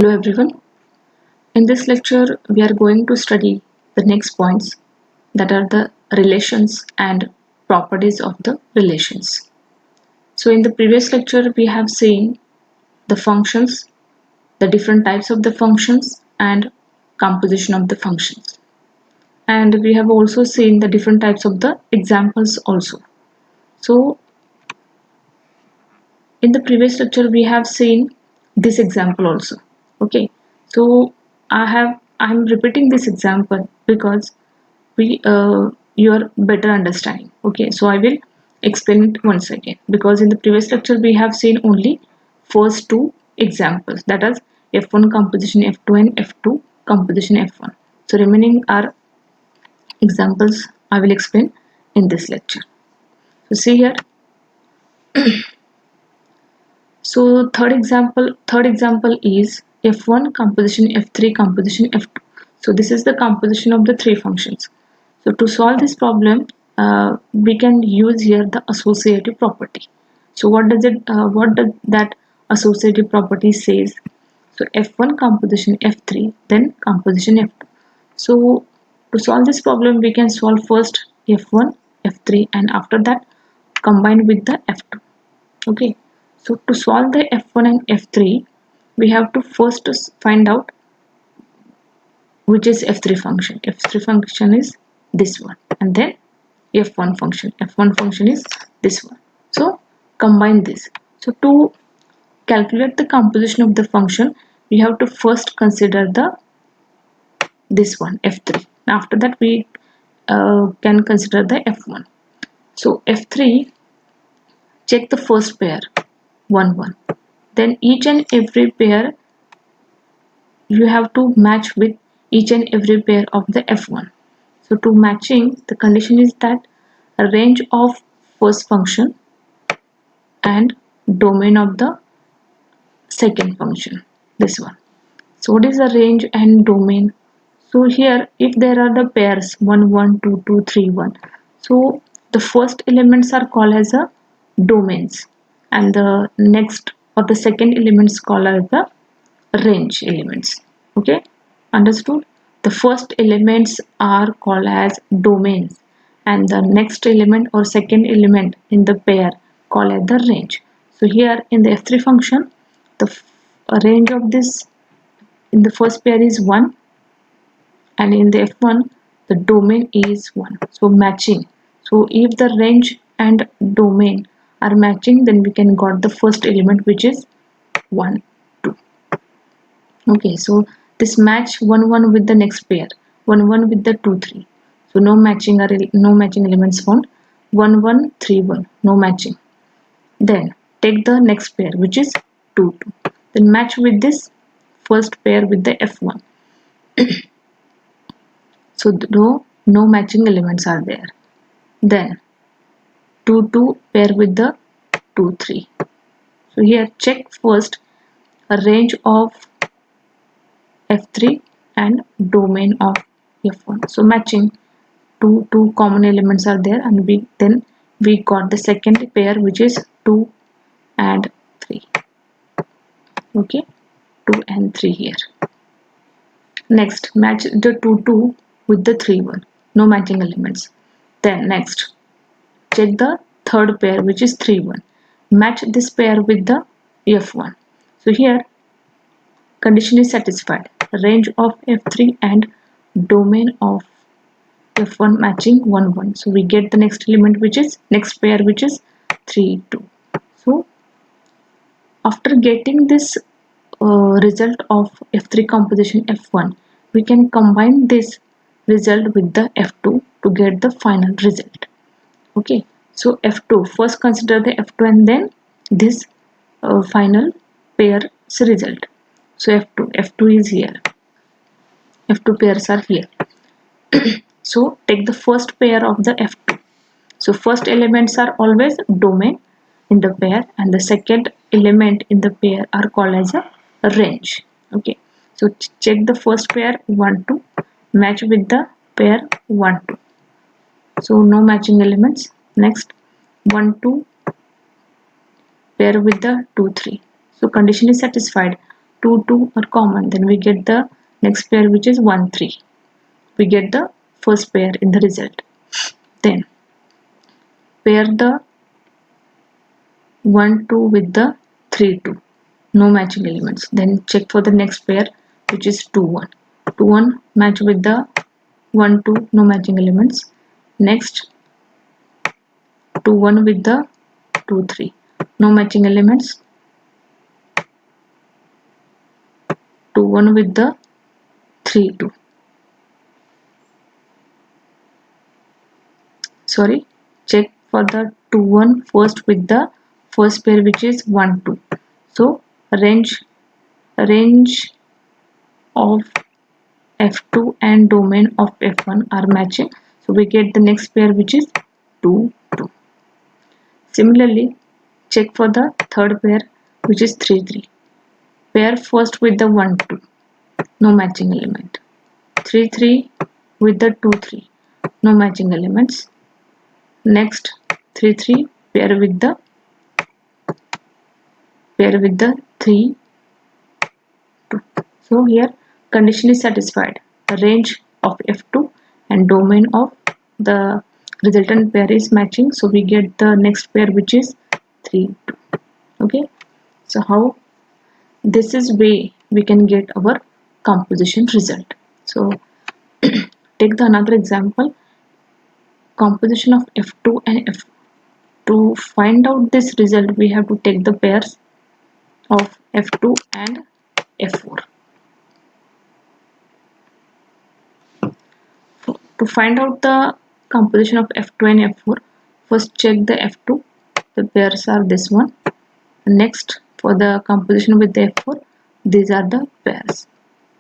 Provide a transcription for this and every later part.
Hello everyone. In this lecture, we are going to study the next points, that are the relations and properties of the relations. So in the previous lecture, we have seen the functions, the different types of the functions and composition of the functions. And we have also seen the different types of the examples also. So in the previous lecture, we have seen this example also. Okay. So I'm repeating this example because your better understanding. Okay, so I will explain it once again, because in the previous lecture we have seen only first two examples, that is f1 composition f2 and f2 composition f1. So remaining are examples I will explain in this lecture. So see here. So third example is f1 composition f3 composition f2. So this is the composition of the three functions. So to solve this problem, we can use here the associative property. So what does that associative property says? So f1 composition f3, then composition f2. So to solve this problem, we can solve first f1, f3, and after that combine with the f2. Okay. So to solve the f1 and f3, we have to first find out which is f3 function. F3 function is this one, and then f1 function. F1 function is this one. So combine this. So to calculate the composition of the function, we have to first consider this one f3. After that, we can consider the f1. So f3, check the first pair 1 1. Then each and every pair you have to match with each and every pair of the f1. So to matching, the condition is that a range of first function and domain of the second function, this one. So what is the range and domain? So here, if there are the pairs 1 1 2 2 3 1, so the first elements are called as a domains, and the next or the second elements called as the range elements. Okay, understood? The first elements are called as domains, and the next element or second element in the pair called as the range. So here in the f3 function, the range of this in the first pair is 1, and in the f1 the domain is 1. So matching. So if the range and domain are matching, then we can got the first element, which is 1 2. Okay, so this match 1 1 with the next pair, 1 1 with the 2 3. So no matching elements found. 1 1 3 1, no matching. Then take the next pair, which is 2 2. Then match with this first pair with the f1. So no matching elements are there. Then 2 2 pair with the 2 3. So here check first a range of f3 and domain of f1. So matching, two common elements are there, and we got the second pair, which is 2 and 3. Okay, 2 and 3 here. Next, match the 2 2 with the 3 1, no matching elements. Then next, check the third pair, which is 3 1. Match this pair with the f1. So here condition is satisfied. Range of f3 and domain of f1 matching 1 1. So we get the next element, which is next pair, which is 3 2. So after getting this result of f3 composition f1, we can combine this result with the f2 to get the final result. Okay, so f2, first consider the f2 and then this final pair's result. So f2 is here, f2 pairs are here. So take the first pair of the f2. So first elements are always domain in the pair, and the second element in the pair are called as a range. Okay, so check the first pair 1 2, match with the pair 1 2. So no matching elements. Next 1 2 pair with the 2 3. So condition is satisfied. 2 2 are common, then we get the next pair which is 1 3. We get the first pair in the result. Then pair the 1 2 with the 3 2. No matching elements. Then check for the next pair which is 2 1. 2 1 match with the 1 2, no matching elements. Next 2 1 with the 2 3, no matching elements. 2 1 with the 3 2. Sorry, check for the 2 1 first with the first pair which is 1 2. So range of F2 and domain of F1 are matching. So we get the next pair which is 2 2. Similarly, check for the third pair which is 3 3. Pair first with the 1 2, no matching element. 3 3 with the 2 3, no matching elements. Next 3 3 pair with the 3 2. So here condition is satisfied. The range of F2 and domain of the resultant pair is matching. So we get the next pair which is 3 2. Okay. So how this is way we can get our composition result. So take the another example, composition of F2 and F. To find out this result, we have to take the pairs of F2 and F4. To find out the composition of F2 and F4, first check the F2. The pairs are this one. Next, for the composition with the F4, these are the pairs.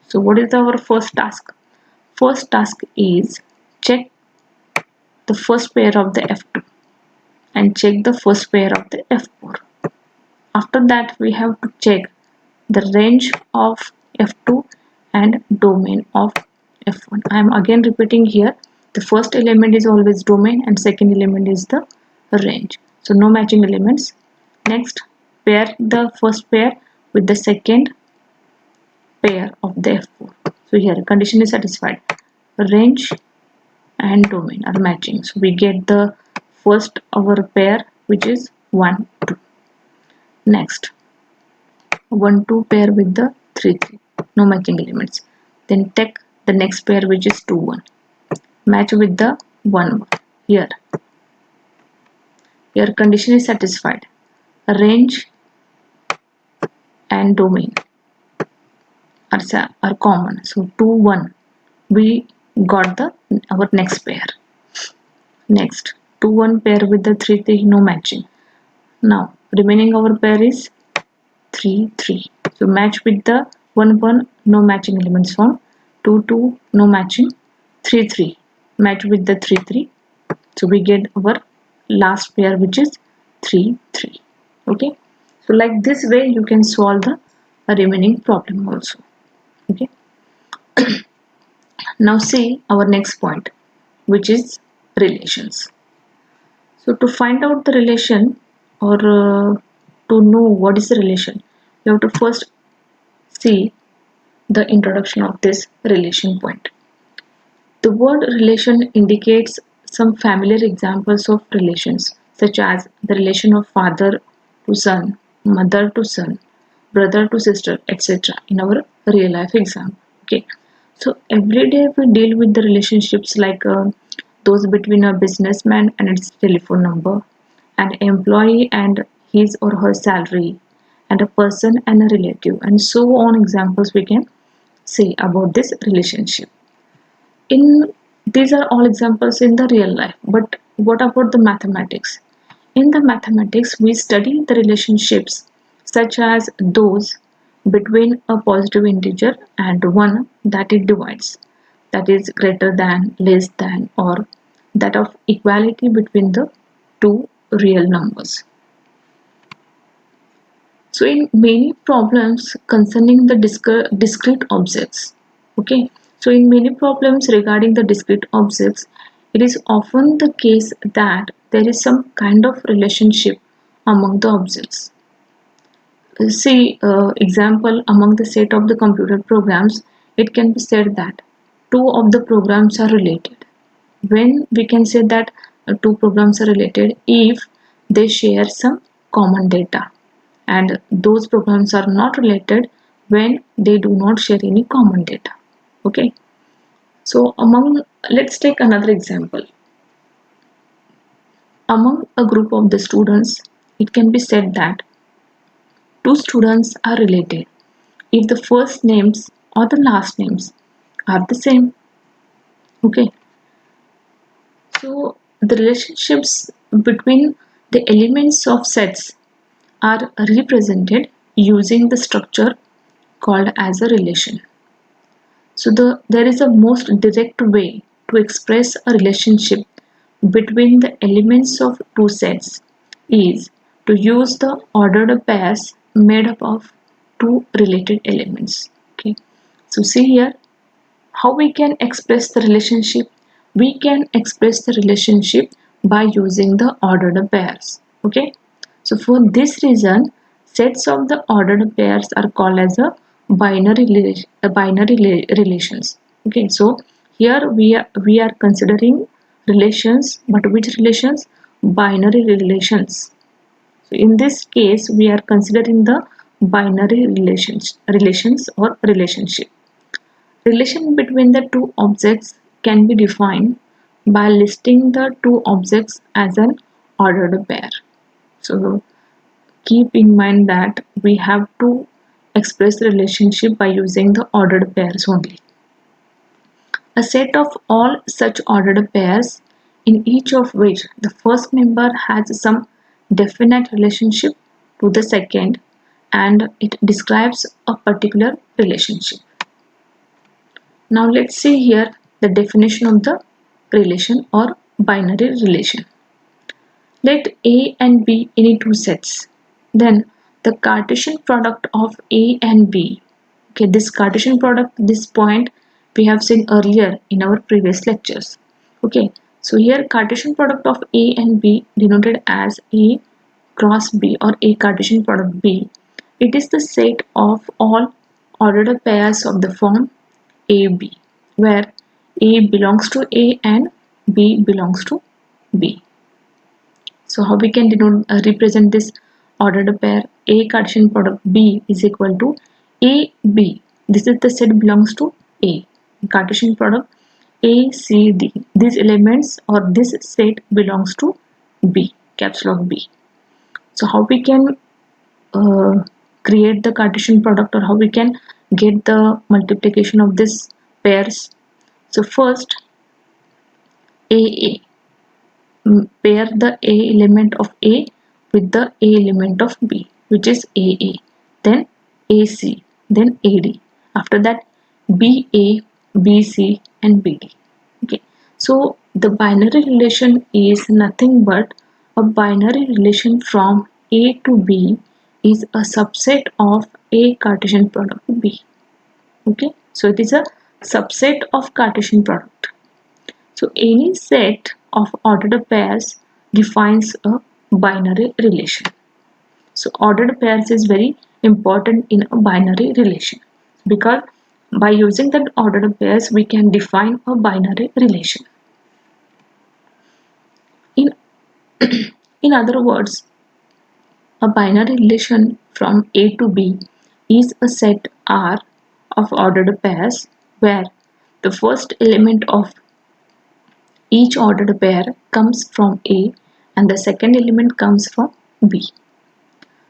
So what is our first task? First task is check the first pair of the F2 and check the first pair of the F4. After that, we have to check the range of F2 and domain of F1. I am again repeating here, the first element is always domain and second element is the range. So no matching elements. Next, pair the first pair with the second pair of the F4. So here condition is satisfied. Range and domain are matching. So we get the first our pair which is 1 2. Next 1 2 pair with the 3 3, no matching elements. Then take the next pair which is 2 1, match with the 1 1. Here condition is satisfied. Range and domain are common. So 2 1 we got the our next pair. Next 2 1 pair with the 3 3, no matching. Now remaining our pair is 3 3. So match with the 1 1, no matching elements found. 2 2, no matching. 3 3 match with the 3 3. So we get our last pair which is 3 3. Okay. So like this way you can solve the remaining problem also. Okay. Now see our next point, which is relations. So to find out the relation, or to know what is the relation, you have to first see the introduction of this relation point. The word relation indicates some familiar examples of relations, such as the relation of father to son, mother to son, brother to sister, etc. in our real life exam. Okay. So every day we deal with the relationships like those between a businessman and its telephone number, an employee and his or her salary, and a person and a relative, and so on examples we can say about this relationship. In these are all examples in the real life, but what about the mathematics? In the mathematics, we study the relationships such as those between a positive integer and one that it divides, that is greater than, less than, or that of equality between the two real numbers. So in many problems concerning the discrete objects, okay, so in many problems regarding the discrete objects, it is often the case that there is some kind of relationship among the objects. See, example among the set of the computer programs, it can be said that two of the programs are related. When we can say that two programs are related if they share some common data, and those programs are not related when they do not share any common data. Okay, so let's take another example. Among a group of the students, it can be said that two students are related if the first names or the last names are the same. Okay, so the relationships between the elements of sets are represented using the structure called as a relation. So there is a most direct way to express a relationship between the elements of two sets is to use the ordered pairs made up of two related elements. Okay, so see here how we can express the relationship. We can express the relationship by using the ordered pairs. Okay, so for this reason sets of the ordered pairs are called as a relations. Okay, so here we are considering relations, but which relations? Binary relations. So in this case we are considering the binary relations or relationship. Relation between the two objects can be defined by listing the two objects as an ordered pair. So keep in mind that we have to express the relationship by using the ordered pairs only. A set of all such ordered pairs in each of which the first member has some definite relationship to the second, and it describes a particular relationship. Now let's see here the definition of the relation or binary relation. Let A and B any two sets. Then the Cartesian product of A and B. Okay, this Cartesian product, this point we have seen earlier in our previous lectures. Okay, so here Cartesian product of A and B denoted as A cross B or A Cartesian product B. It is the set of all ordered pairs of the form AB, where A belongs to A and B belongs to B. So how we can represent this ordered pair? A Cartesian product B is equal to AB. This is the set belongs to A. Cartesian product ACD. These elements or this set belongs to B, caps lock B. So how we can create the Cartesian product, or how we can get the multiplication of this pairs? So first AA, pair the A element of A with the A element of B, which is AA, then AC, then AD. After that BA, BC and BD. Okay, so the binary relation is nothing but a binary relation from A to B is a subset of A Cartesian product B. Okay, so it is a subset of Cartesian product. So any set of ordered pairs defines a binary relation. So ordered pairs is very important in a binary relation, because by using that ordered pairs we can define a binary relation. In, in other words, a binary relation from A to B is a set R of ordered pairs where the first element of each ordered pair comes from A and the second element comes from B.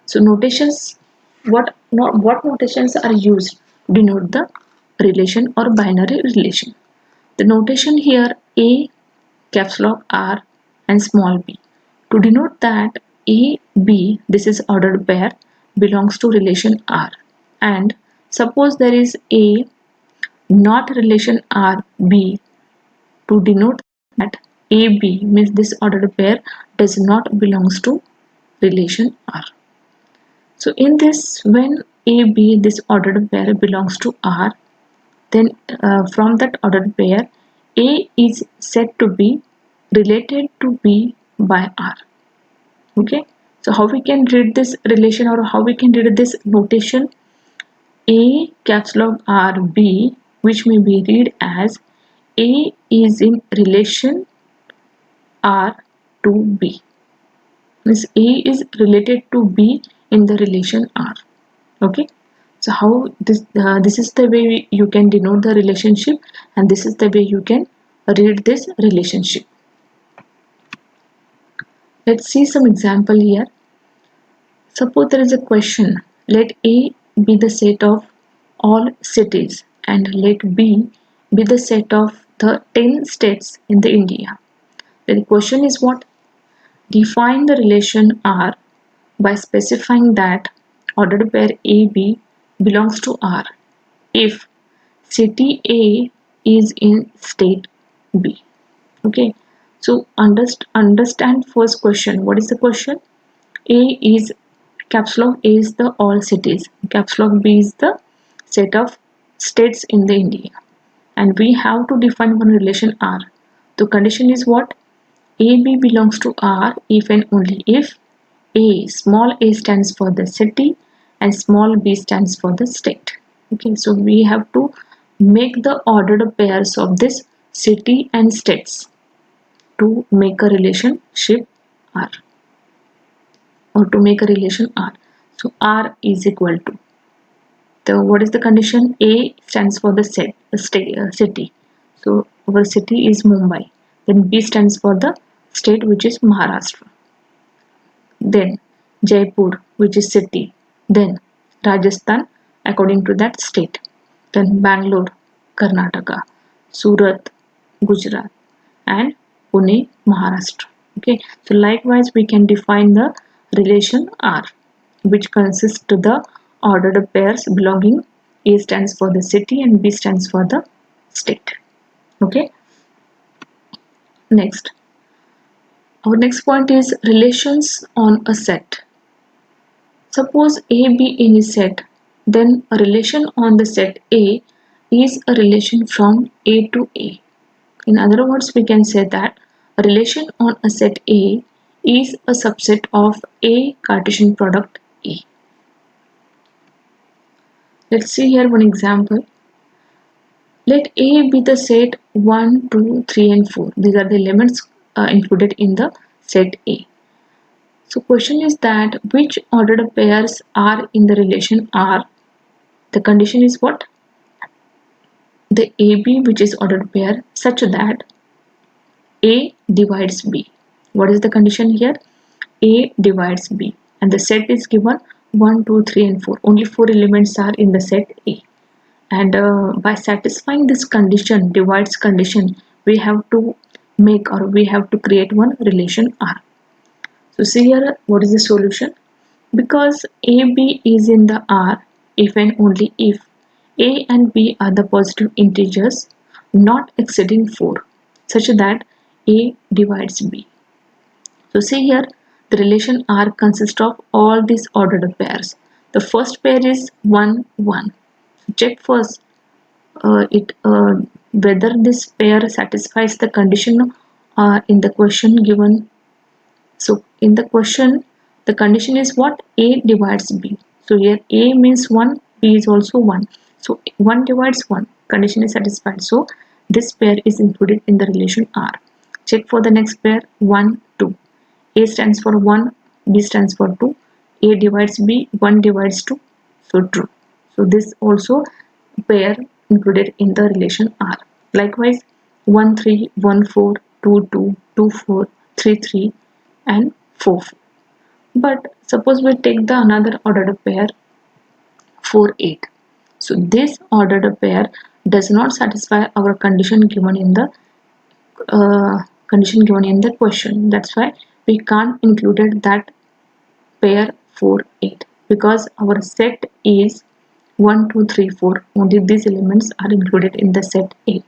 So notations, what notations are used to denote the relation or binary relation? The notation here A, caps lock R and small b. To denote that A, B, this is ordered pair, belongs to relation R. And suppose there is A not relation R, B, to denote that AB means this ordered pair does not belongs to relation R. So in this, when AB, this ordered pair belongs to R, then from that ordered pair A is said to be related to B by R. Okay, So how we can read this relation, or how we can read this notation? A caps lock R B, which may be read as A is in relation R to B. Means A is related to B in the relation R. Okay. So how this is the way you can denote the relationship, and this is the way you can read this relationship. Let's see some example here. Suppose there is a question, let A be the set of all cities and let B be the set of the 10 states in the India. Then the question is what? Define the relation R by specifying that ordered pair AB belongs to R if city A is in state B. Okay, so understand first question. What is the question? A is caps lock A is the all cities. Caps lock B is the set of states in the India. And we have to define one relation R. The condition is what? AB belongs to R if and only if A, small a stands for the city and small b stands for the state. Okay, so we have to make the ordered pairs of this city and states to make a relationship R, or to make a relation R. So R is equal to what is the condition? A stands for the city. So our city is Mumbai. Then B stands for the state, which is Maharashtra. Then Jaipur, which is city. Then Rajasthan, according to that state. Then Bangalore, Karnataka. Surat, Gujarat. And Pune, Maharashtra. Okay. So likewise, we can define the relation R, which consists of the ordered pairs belonging. A stands for the city and B stands for the state. Okay. Next. Our next point is relations on a set. Suppose A be in a set, then a relation on the set A is a relation from A to A. In other words, we can say that a relation on a set A is a subset of A Cartesian product A. Let's see here one example. Let A be the set 1, 2, 3 and 4. These are the elements included in the set A. So question is that which ordered pairs are in the relation R? The condition is what? The AB, which is ordered pair, such that A divides B. What is the condition here? A divides B, and the set is given 1, 2, 3 and 4. Only 4 elements are in the set A. And by satisfying this condition, divides condition, we have to make, or we have to create one relation R. So see here, what is the solution? Because AB is in the R if and only if A and B are the positive integers not exceeding 4, such that A divides B. So see here, the relation R consists of all these ordered pairs. The first pair is 1, 1. Check first whether this pair satisfies the condition in the question given. So in the question, the condition is what? A divides B. So here A means 1, B is also 1. So 1 divides 1. Condition is satisfied. So this pair is included in the relation R. Check for the next pair, 1, 2. A stands for 1, B stands for 2. A divides B, 1 divides 2. So true. So this also pair included in the relation R. Likewise, 1, 3, 1, 4, 2, 2, 2, 4, 3, 3 and 4, 4. But suppose we take the another ordered pair 4, 8. So this ordered pair does not satisfy our condition given in the question. That's why we can't include that pair 4, 8, because our set is 1, 2, 3, 4. Only these elements are included in the set A.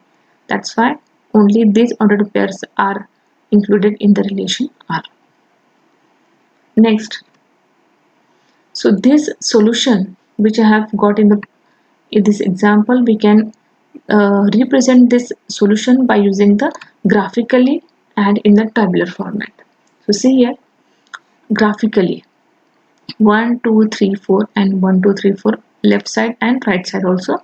That's why only these ordered pairs are included in the relation R. Next, so this solution which I have got in this example, we can represent this solution by using the graphically and in the tabular format. So see here, graphically. 1 2 3 4 and 1 2 3 4, left side and right side also.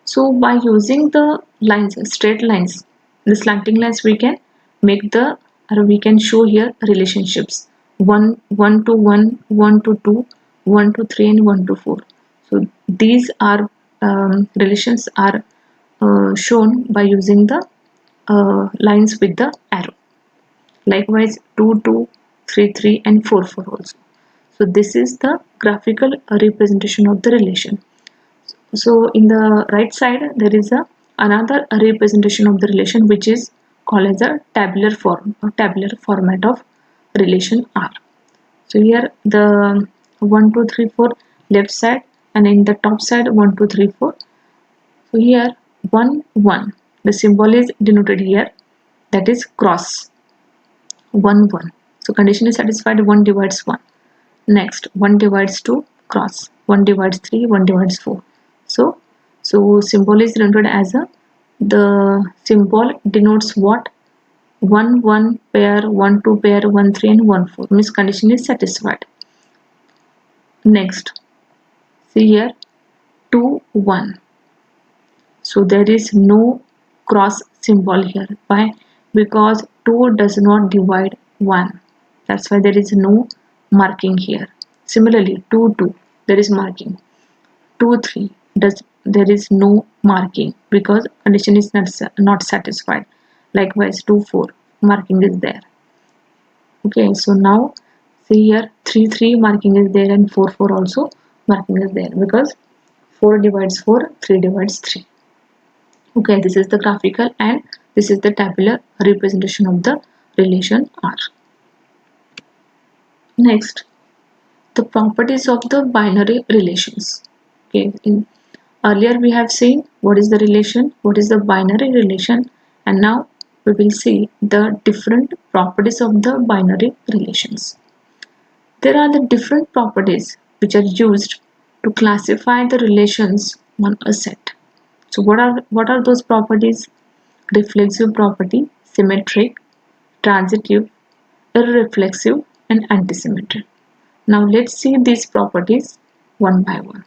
So by using the lines, straight lines, the slanting lines, we can make the, or we can show here relationships. 1 1 to 1, 1 to 2, 1 to 3 and 1 to 4. So these are relations are shown by using the lines with the arrow. Likewise 2 2, 3 3 and 4 4 also. So this is the graphical representation of the relation. So in the right side there is a another representation of the relation, which is called as a tabular form or tabular format of relation R. So here the 1 2 3 4 left side, and in the top side 1 2 3 4. So here 1 1, the symbol is denoted here, that is cross. 1 1, so condition is satisfied, 1 divides 1. Next 1 divides 2, cross. 1 divides 3, 1 divides 4. So symbol is denoted as a, the symbol denotes what? 1 1 pair, 1 2 pair, 1 3 and 1 4, means condition is satisfied. Next see here 2 1, so there is no cross symbol here. Why? Because 2 does not divide 1, that's why there is no marking here. Similarly 2 2, there is marking. 2 3, does, there is no marking because condition is not satisfied. Likewise 2 4, marking is there. Okay, so now see here 3 3 marking is there and 4 4 also marking is there, because 4 divides 4, 3 divides 3. Okay, this is the graphical and this is the tabular representation of the relation R. Next, the properties of the binary relations. Okay, earlier we have seen what is the relation, what is the binary relation, and now we will see the different properties of the binary relations. There are the different properties which are used to classify the relations on a set. So what are those properties? Reflexive property, symmetric, transitive, irreflexive, and antisymmetric. Now let's see these properties one by one.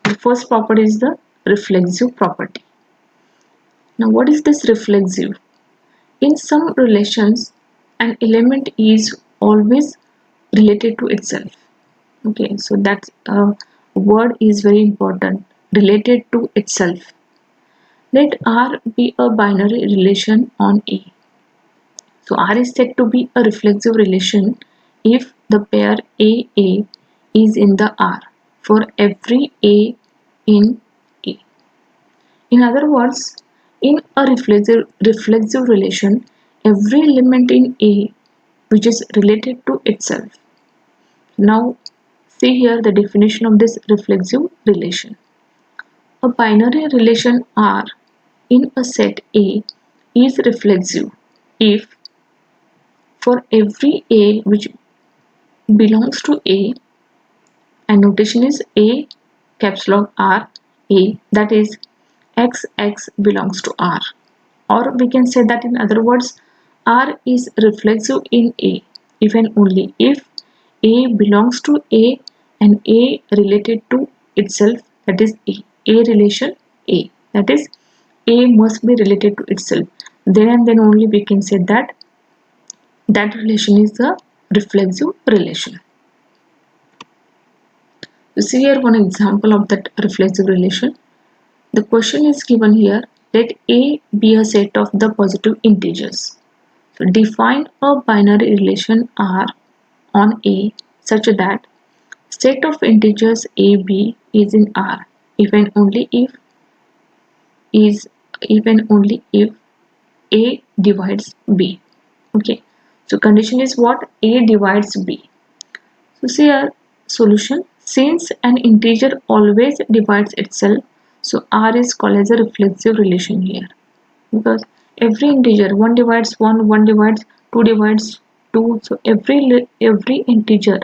The first property is the reflexive property. Now what is this reflexive? In some relations, an element is always related to itself. Okay, so that word is very important. Related to itself. Let R be a binary relation on A. So R is said to be a reflexive relation if the pair AA is in the R for every A in A. In other words, in a reflexive relation, every element in A which is related to itself. Now see here the definition of this reflexive relation. A binary relation R in a set A is reflexive if for every A which belongs to A, and notation is A caps lock R A, that is XX belongs to R, or we can say that in other words, R is reflexive in A if and only if A belongs to A and A related to itself, that is A relation A, that is A must be related to itself, then and then only we can say that that relation is a reflexive relation. You see here one example of that reflexive relation. The question is given here, let A be a set of the positive integers. So define a binary relation R on A such that set of integers AB is in R if and only if A divides B. Okay, so condition is what? A divides B. So see our solution. Since an integer always divides itself, so R is called as a reflexive relation here, because every integer, 1 divides 1, 1 divides 2 divides 2, so every integer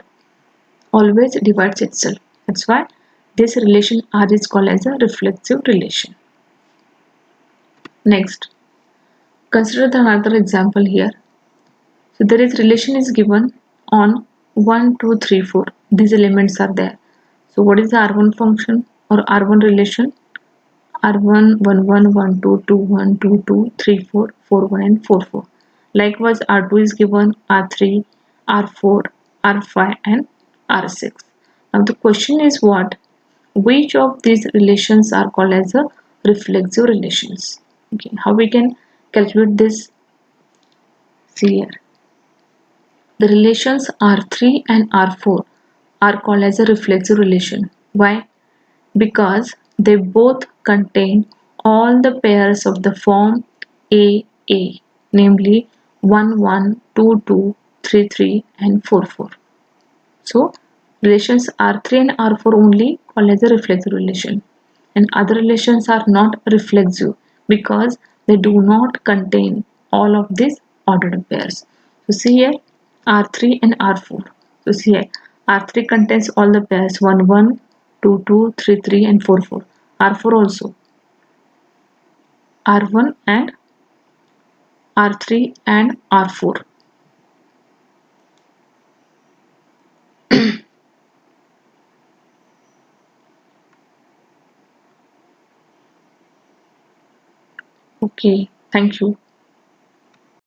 always divides itself. That's why this relation R is called as a reflexive relation. Next, consider the another example here. So there is relation is given on 1, 2, 3, 4. These elements are there. So what is the R1 function or R1 relation? R1 1 1 1 2 2 1 2 2 3 4 4 1 and 4 4. Likewise, R2 is given R3, R4, R5 and R6. Now the question is what? Which of these relations are called as a reflexive relations? Okay, how we can calculate this? See here. The relations R3 and R4 are called as a reflexive relation. Why? Because they both contain all the pairs of the form AA, namely 1 1, 2 2, 3 3 and 4 4. So relations R3 and R4 only called as a reflexive relation, and other relations are not reflexive because they do not contain all of these ordered pairs. So see here R3 and R4. So see here R3 contains all the pairs 1 1, 2 2, 3 3 and 4 4. R4 also R1 and R3 and R4. Okay, thank you.